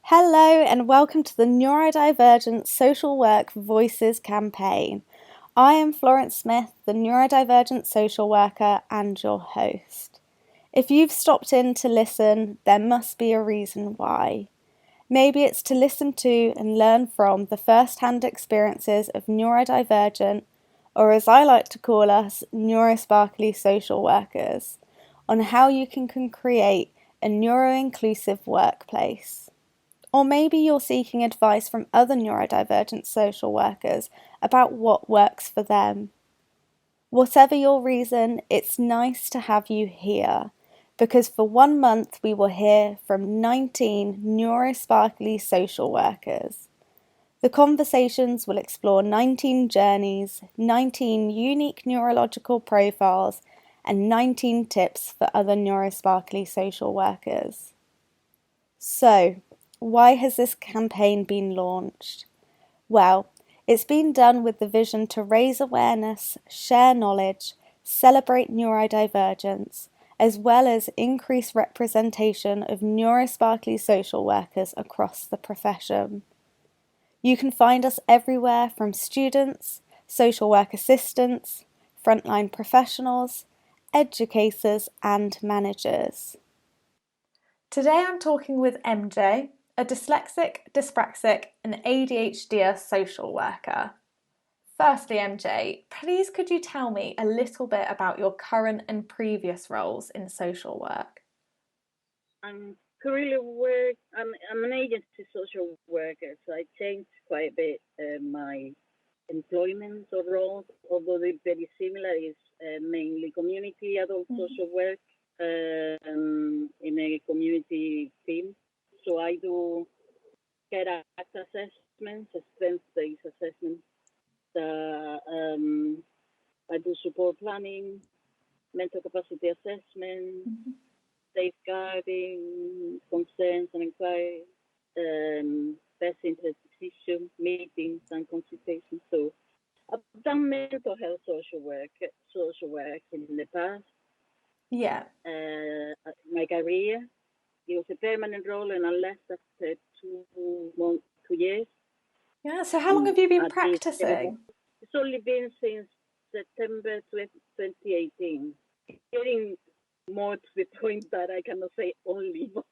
Hello and welcome to the Neurodivergent Social Work Voices campaign. I am Florence Smith, the neurodivergent social worker and your host. If you've stopped in to listen, there must be a reason why. Maybe it's to listen to and learn from the first-hand experiences of neurodivergent, or as I like to call us, neurosparkly social workers, on how you can create a neuro-inclusive workplace. Or maybe you're seeking advice from other neurodivergent social workers about what works for them. Whatever your reason, it's nice to have you here, because for 1 month we will hear from 19 neurosparkly social workers. The conversations will explore 19 journeys, 19 unique neurological profiles, and 19 tips for other neurosparkly social workers. So, why has this campaign been launched? Well, it's been done with the vision to raise awareness, share knowledge, celebrate neurodivergence, as well as increase representation of neurosparkly social workers across the profession. You can find us everywhere from students, social work assistants, frontline professionals, educators, and managers. Today I'm talking with MJ, a dyslexic, dyspraxic, and ADHDer social worker. Firstly, MJ, please could you tell me a little bit about your current and previous roles in social work? I'm currently work. I'm an agency social worker, so I changed quite a bit my employment or roles, although they're very similar. Is mainly community adult social work in a community team. So I do care act assessments, strength-based assessments. I do support planning, mental capacity assessment, safeguarding, concerns and inquiries, best interest decision, meetings and consultations. So I've done mental health social work in the past. Yeah. My career, it was a permanent role and I left after 2 years. Yeah, so how long have you been practicing? It's only been since September 2018. Getting more to the point that I cannot say only, but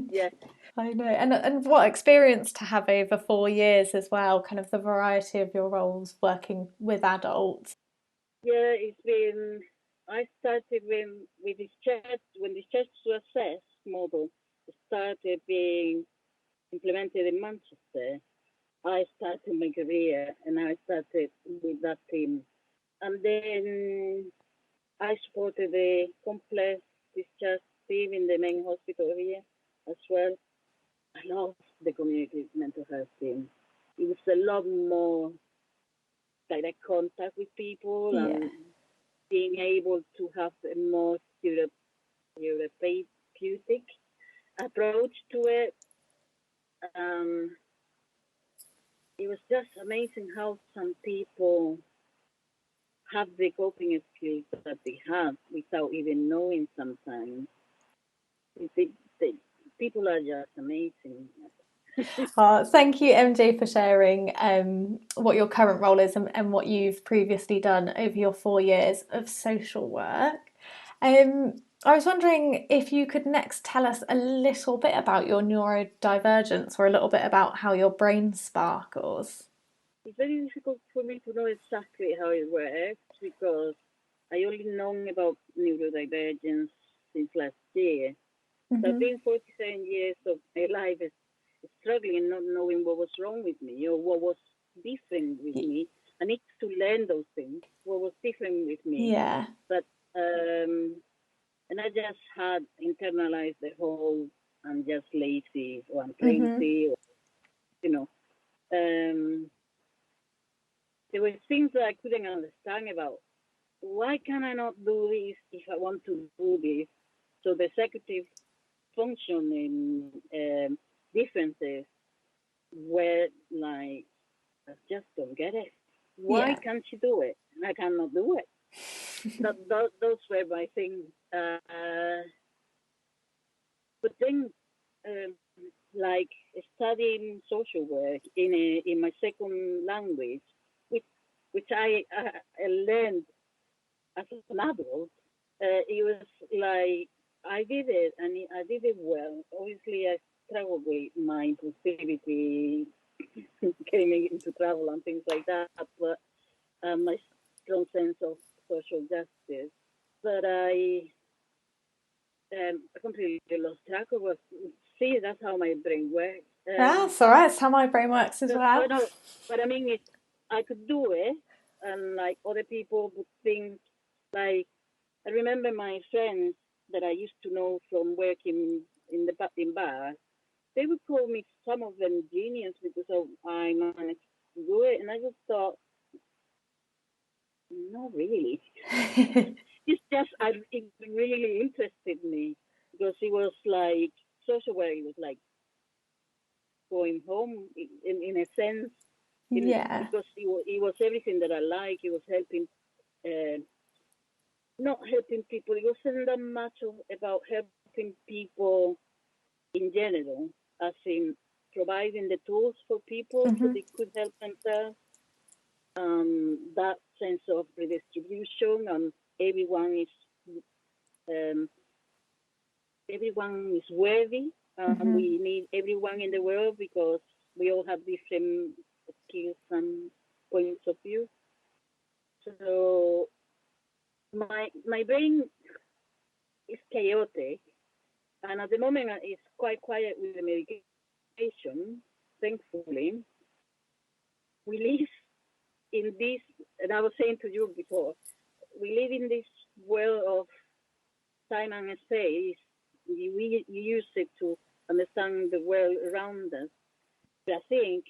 yeah. I know, and what experience to have over 4 years as well, kind of the variety of your roles working with adults. Yeah, it's been. I started with this church when the church to assess model started being implemented in Manchester. I started my career and I started with that team, and then I supported the complex discharge team in the main hospital here as well. I love the community mental health team. It was a lot more direct contact with people Yeah. and being able to have a more therapeutic approach to it. Um, it was just amazing how some people have the coping skills that they have without even knowing sometimes. They, they, people are just amazing. Thank you, MJ, for sharing what your current role is and what you've previously done over your 4 years of social work. I was wondering if you could next tell us a little bit about your neurodivergence or a little bit about how your brain sparkles. It's very difficult for me to know exactly how it works because I only known about neurodivergence since last year. So I've been 47 years of my life struggling, not knowing what was wrong with me or what was different with me. I need to learn those things, what was different with me. Yeah. But, and I just had internalized the whole, I'm just lazy or I'm crazy, or, you know. There were things that I couldn't understand about. Why can I not do this if I want to do this? So the executive function in differences where like I just don't get it. Why can't she do it and I cannot do it? Those were my things. But then like studying social work in my second language, which I learned as an adult. It was like I did it, and I did it well. Obviously, I struggled with my impulsivity, getting into travel and things like that, but my strong sense of social justice. But I completely lost track of what. See, that's how my brain works. That's all right. It's how my brain works as well. But no, but I mean, I could do it, and like other people would think, like I remember my friends that I used to know from working in bars. They would call me, some of them, genius because I managed to do it, and I just thought, not really. It's just it really interested me because it was like social work. It was like going home in a sense, Yeah. because it was everything that I like. It was helping, uh, not helping people. It wasn't that much about helping people in general, as in providing the tools for people so Mm-hmm. they could help themselves. That sense of redistribution, and everyone is um, everyone is worthy. Mm-hmm. We need everyone in the world because we all have different skills and points of view. So my brain is chaotic, and at the moment it's quite quiet with the medication. Thankfully, we live in this, and I was saying to you before, we live in this world of time and space. We use it to understand the world around us. But I think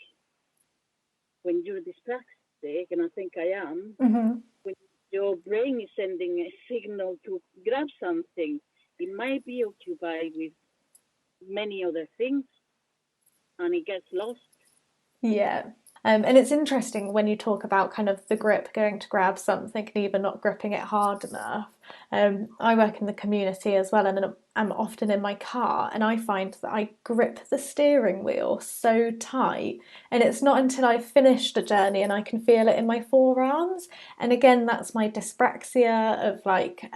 when you're dyspraxic, and I think I am, Mm-hmm. when your brain is sending a signal to grab something, it might be occupied with many other things, and it gets lost. Yeah. And it's interesting when you talk about kind of the grip going to grab something and even not gripping it hard enough. I work in the community as well, and I'm often in my car, and I find that I grip the steering wheel so tight, and it's not until I've finished a journey and I can feel it in my forearms. And again, that's my dyspraxia of like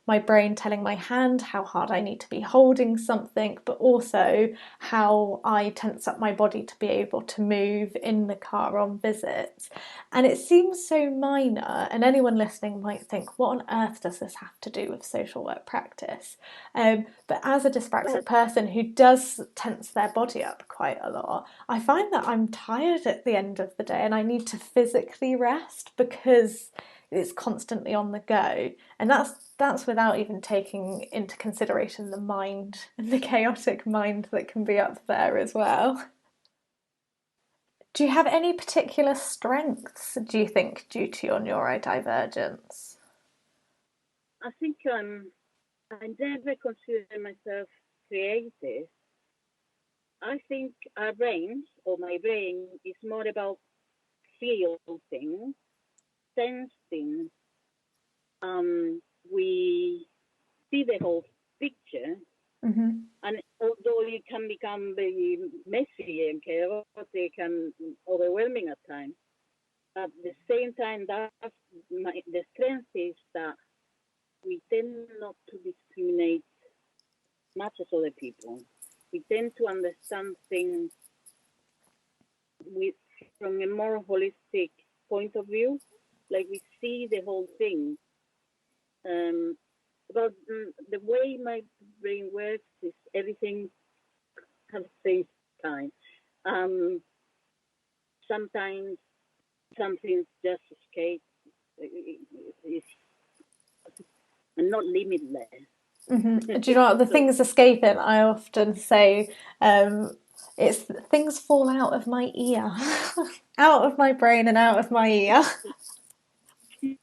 my brain telling my hand how hard I need to be holding something, but also how I tense up my body to be able to move in the car on visits. And it seems so minor, and anyone listening might think, what on earth does this have to do with social work practice? But as a dyspraxic But person who does tense their body up quite a lot, I find that I'm tired at the end of the day and I need to physically rest because it's constantly on the go. And that's without even taking into consideration the mind and the chaotic mind that can be up there as well. Do you have any particular strengths, do you think, due to your neurodivergence? I think I never consider myself creative. I think our brains, or my brain, is more about feel things, sense things. We see the whole picture, Mm-hmm. and although it can become very messy and chaotic and overwhelming at times, at the same time, the strength is that we tend not to discriminate much as other people. We tend to understand things with from a more holistic point of view, like we see the whole thing. Um, about the way my brain works is everything at the same time. Um, Sometimes something just escapes. It's not limitless. Mm-hmm. Do you know what the So things escaping? I often say it's things fall out of my ear, out of my brain and out of my ear.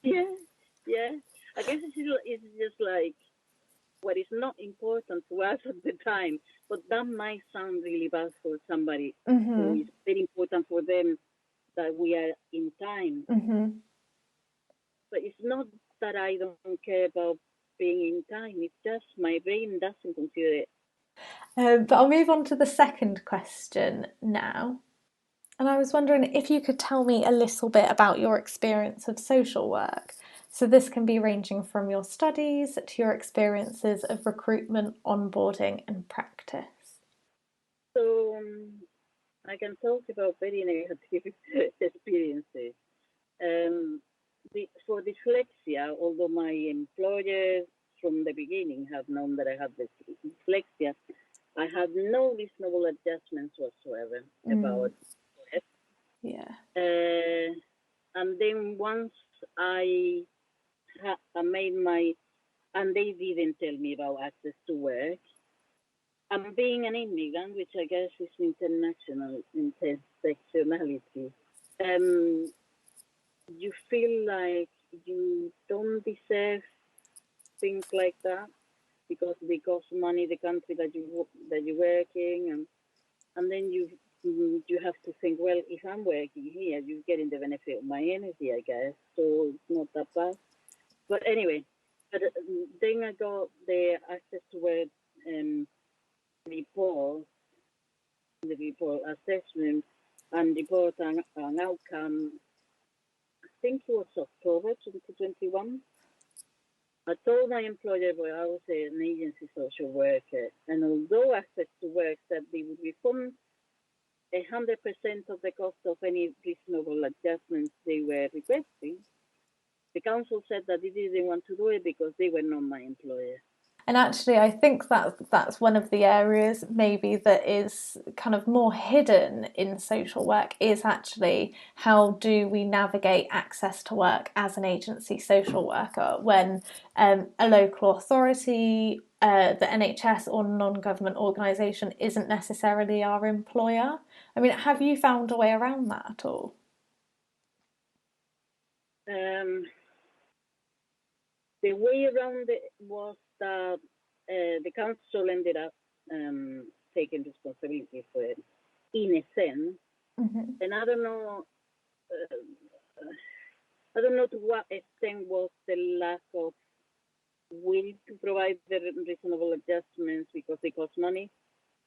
yeah, yeah. I guess it's just like what is not important to us at the time, but that might sound really bad for somebody who Mm-hmm. is very important for them that we are in time. Mm-hmm. But it's not that I don't care about being in time. It's just my brain doesn't consider it. But I'll move on to the second question now. And I was wondering if you could tell me a little bit about your experience of social work. So this can be ranging from your studies to your experiences of recruitment, onboarding, and practice. So I can talk about very negative experiences. Um, for dyslexia, although my employers from the beginning have known that I have this dyslexia, I had no reasonable adjustments whatsoever about it. Yeah. And then once I made my, and they didn't tell me about access to work. And being an immigrant, which I guess is international intersectionality, you feel like you don't deserve things like that because they cost money the country that you're working, and then you have to think, well, if I'm working here, you're getting the benefit of my energy, I guess, so it's not that bad. But anyway, but then I got the access to work report, the report assessment and report an outcome. I think it was October 2021. I told my employer I was an agency social worker, and although access to work said they would refund 100% of the cost of any reasonable adjustments they were requesting, the council said that they didn't want to do it because they were not my employer. And actually, I think that that's one of the areas maybe that is kind of more hidden in social work is actually how do we navigate access to work as an agency social worker when a local authority, the NHS or non-government organisation isn't necessarily our employer. I mean, have you found a way around that at all? The way around it was that the council ended up taking responsibility for it, in a sense. Mm-hmm. And I don't know to what extent was the lack of will to provide the reasonable adjustments because they cost money,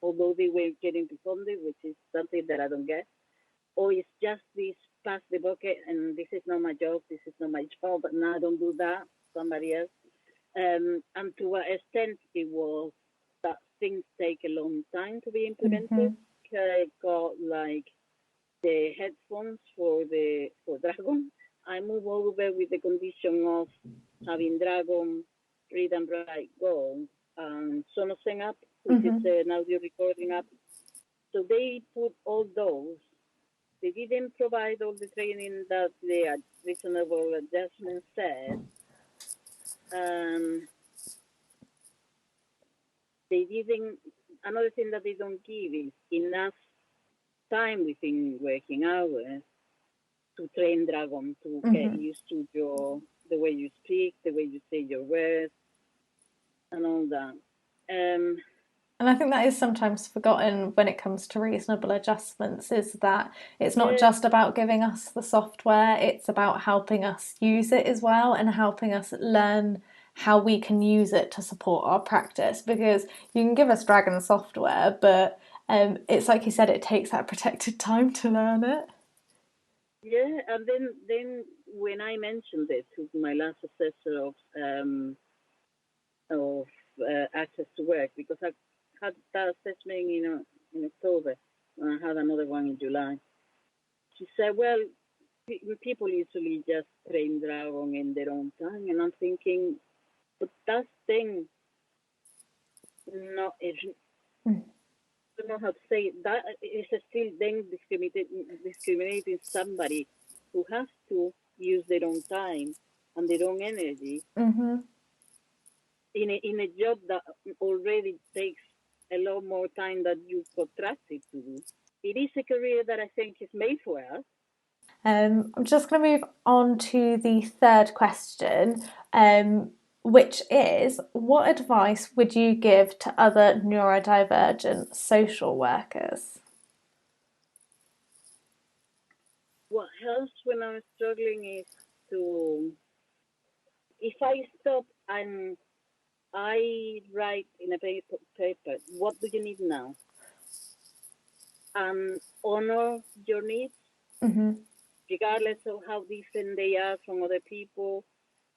although they were getting refunded, which is something that I don't get. Or it's just this pass the bucket and this is not my job, this is not my job, but now I don't do that, somebody else. And to what extent it was that things take a long time to be implemented. I got like the headphones for Dragon. I moved over with the condition of having Dragon read and write Go and Sonosen app, which is an audio recording app. So they put all those. They didn't provide all the training that the reasonable adjustment said. They didn't. Another thing that they don't give is enough time within working hours to train Dragon to get used to the way you speak, the way you say your words, and all that. And I think that is sometimes forgotten when it comes to reasonable adjustments, is that it's not just about giving us the software, it's about helping us use it as well and helping us learn how we can use it to support our practice. Because you can give us Dragon software, but it's like you said, it takes that protected time to learn it. Yeah, and then when I mentioned it to my last assessor of access to work, because I had that assessment in October, and I had another one in July. She said, "Well, people usually just train Dragon in their own time," and I'm thinking, but that thing, not I don't know how to say it. That is still then discriminating somebody who has to use their own time and their own energy in a job that already takes a lot more time than you contracted to do. It is a career that I think is made for us. I'm just going to move on to the third question, which is, what advice would you give to other neurodivergent social workers? What helps when I'm struggling is to, if I stop and I write in a paper, what do you need now? And honor your needs, regardless of how different they are from other people,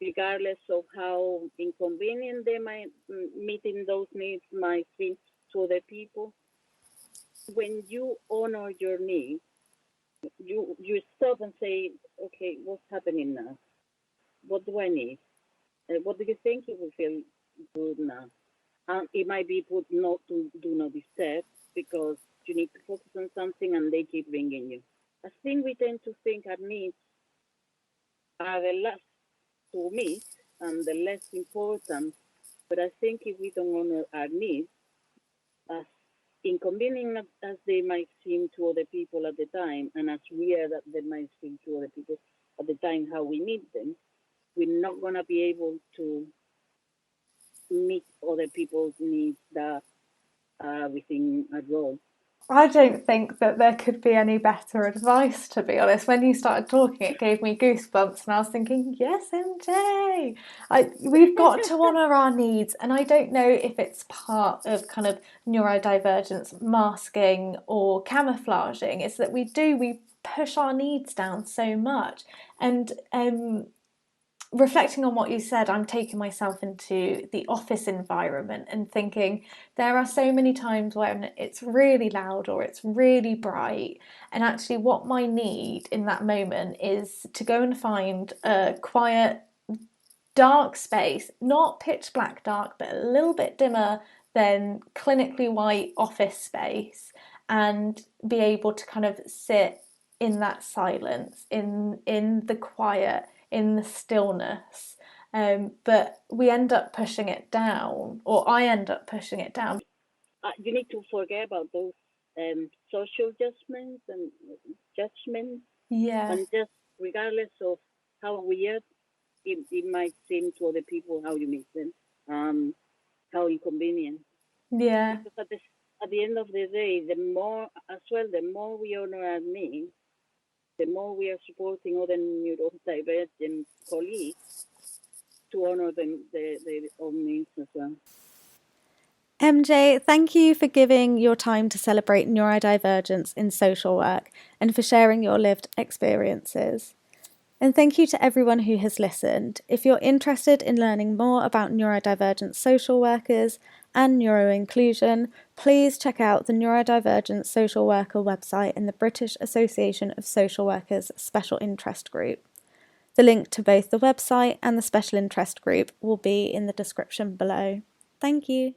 regardless of how inconvenient they might meeting those needs might seem to other people. When you honor your needs, you stop and say, okay, what's happening now? What do I need? What do you think you will feel good now? It might be put not to do not disturb because you need to focus on something and they keep ringing you. I think we tend to think our needs are the last to meet and the less important. But I think if we don't honor our needs, as inconvenient as they might seem to other people at the time, and as weird that they might seem to other people at the time how we need them, we're not going to be able to meet other people's needs that are within a role. I don't think that there could be any better advice, to be honest. When you started talking, it gave me goosebumps, and I was thinking, yes, MJ, we've got to honour our needs. And I don't know if it's part of kind of neurodivergence masking or camouflaging. It's that we push our needs down so much. And reflecting on what you said, I'm taking myself into the office environment and thinking there are so many times when it's really loud or it's really bright, and actually what my need in that moment is to go and find a quiet, dark space, not pitch black dark, but a little bit dimmer than clinically white office space, and be able to kind of sit in that silence, in the quiet, in the stillness. But we end up pushing it down, or I end up pushing it down. You need to forget about those social judgments and judgments. Yeah. And just regardless of how weird it might seem to other people, how you meet them, how inconvenient. Yeah. Because at the end of the day, the more we honor our needs, the more we are supporting other neurodivergent colleagues to honor their own needs as well. MJ, thank you for giving your time to celebrate neurodivergence in social work and for sharing your lived experiences. And thank you to everyone who has listened. If you're interested in learning more about neurodivergent social workers and neuroinclusion, please check out the Neurodivergent Social Worker website in the British Association of Social Workers Special Interest Group. The link to both the website and the special interest group will be in the description below. Thank you.